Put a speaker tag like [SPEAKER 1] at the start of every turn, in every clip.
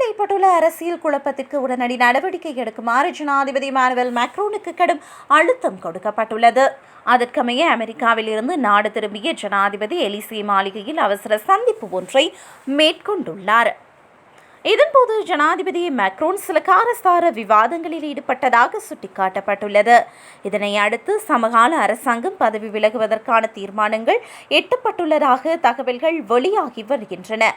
[SPEAKER 1] நாட்டில் ஏற்பட்டுள்ள அரசியல் குழப்பத்திற்கு உடனடி நடவடிக்கை எடுக்குமாறு ஜனாதிபதி இமானுவேல் மேக்ரோனுக்கு கடும் அழுத்தம் கொடுக்கப்பட்டுள்ளது. அதற்கமைய அமெரிக்காவில் இருந்து நாடு திரும்பிய ஜனாதிபதி எலிசே மாளிகையில் அவசர சந்திப்பு ஒன்றை மேற்கொண்டுள்ளார். இதன்போது ஜனாதிபதி மேக்ரோன் சில காரசார விவாதங்களில் ஈடுபட்டதாக சுட்டிக்காட்டப்பட்டுள்ளது. இதனை அடுத்து சமகால அரசாங்கம் பதவி விலகுவதற்கான தீர்மானங்கள் எட்டப்பட்டுள்ளதாக தகவல்கள் வெளியாகி வருகின்றன.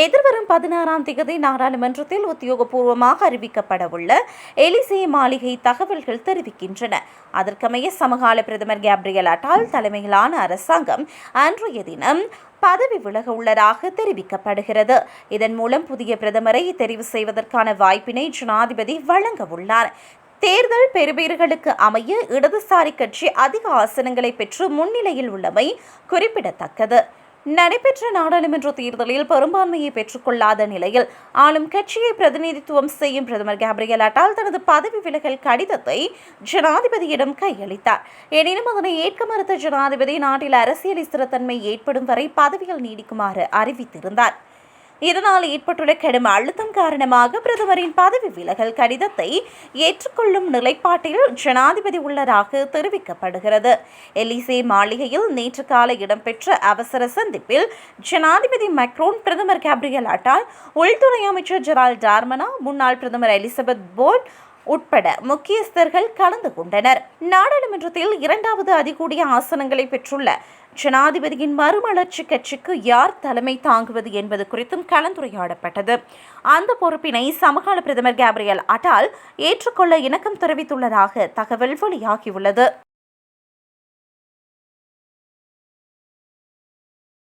[SPEAKER 1] எதிர்வரும் 16ஆம் தேதி நாடாளுமன்றத்தில் உத்தியோகபூர்வமாக அறிவிக்கப்படவுள்ள எலிசே மாளிகை தகவல்கள் தெரிவிக்கின்றன. அதற்கமைய சமகால பிரதமர் கேப்ரியல் அட்டால் தலைமையிலான அரசாங்கம் அன்றைய தினம் பதவி விலக உள்ளதாக தெரிவிக்கப்படுகிறது. இதன் மூலம் புதிய பிரதமரை தெரிவு செய்வதற்கான வாய்ப்பினை ஜனாதிபதி வழங்க உள்ளார். தேர்தல் பெறுபேறுகளுக்கு அமைய இடதுசாரி கட்சி அதிக ஆசனங்களை பெற்று முன்னிலையில் உள்ளமை குறிப்பிடத்தக்கது. நடைபெற்ற நாடாளுமன்ற தேர்தலில் பெரும்பான்மையை பெற்றுக்கொள்ளாத நிலையில் ஆளும் கட்சியை பிரதிநிதித்துவம் செய்யும் பிரதமர் கேப்ரியல் அட்டால் தனது பதவி விலகல் கடிதத்தை ஜனாதிபதியிடம் கையளித்தார். எனினும் அதனை ஏற்க மறுத்த ஜனாதிபதி நாட்டில் அரசியல் ஸ்திரத்தன்மை ஏற்படும் வரை பதவியில் நீடிக்குமாறு அறிவித்திருந்தார். இதனால் ஏற்பட்டுள்ள கடும் அழுத்தம் காரணமாக பிரதமரின் பதவி விலகல் கடிதத்தை ஏற்றுக்கொள்ளும் நிலைப்பாட்டில் ஜனாதிபதி உள்ளதாக தெரிவிக்கப்படுகிறது. எலிசே மாளிகையில் நேற்று காலை இடம்பெற்ற அவசர சந்திப்பில் ஜனாதிபதி மேக்ரோன், பிரதமர் கேப்ரியல் அட்டால், உள்துறை அமைச்சர் ஜெரால்ட் டார்மனா, முன்னாள் பிரதமர் எலிசபெத் போர்ன் உட்பட முக்கியஸ்தர்கள் கலந்து கொண்டனர். நாடாளுமன்றத்தில் 2வது அதிகூடிய ஆசனங்களை பெற்றுள்ள ஜனாதிபதியின் மறுமலர்ச்சி கட்சிக்கு யார் தலைமை தாங்குவது என்பது குறித்தும் கலந்துரையாடப்பட்டது. அந்த பொறுப்பினை சமகால பிரதமர் கேப்ரியல் அட்டால் ஏற்றுக்கொள்ள இணக்கம் தெரிவித்துள்ளதாக தகவல் வெளியாகியுள்ளது.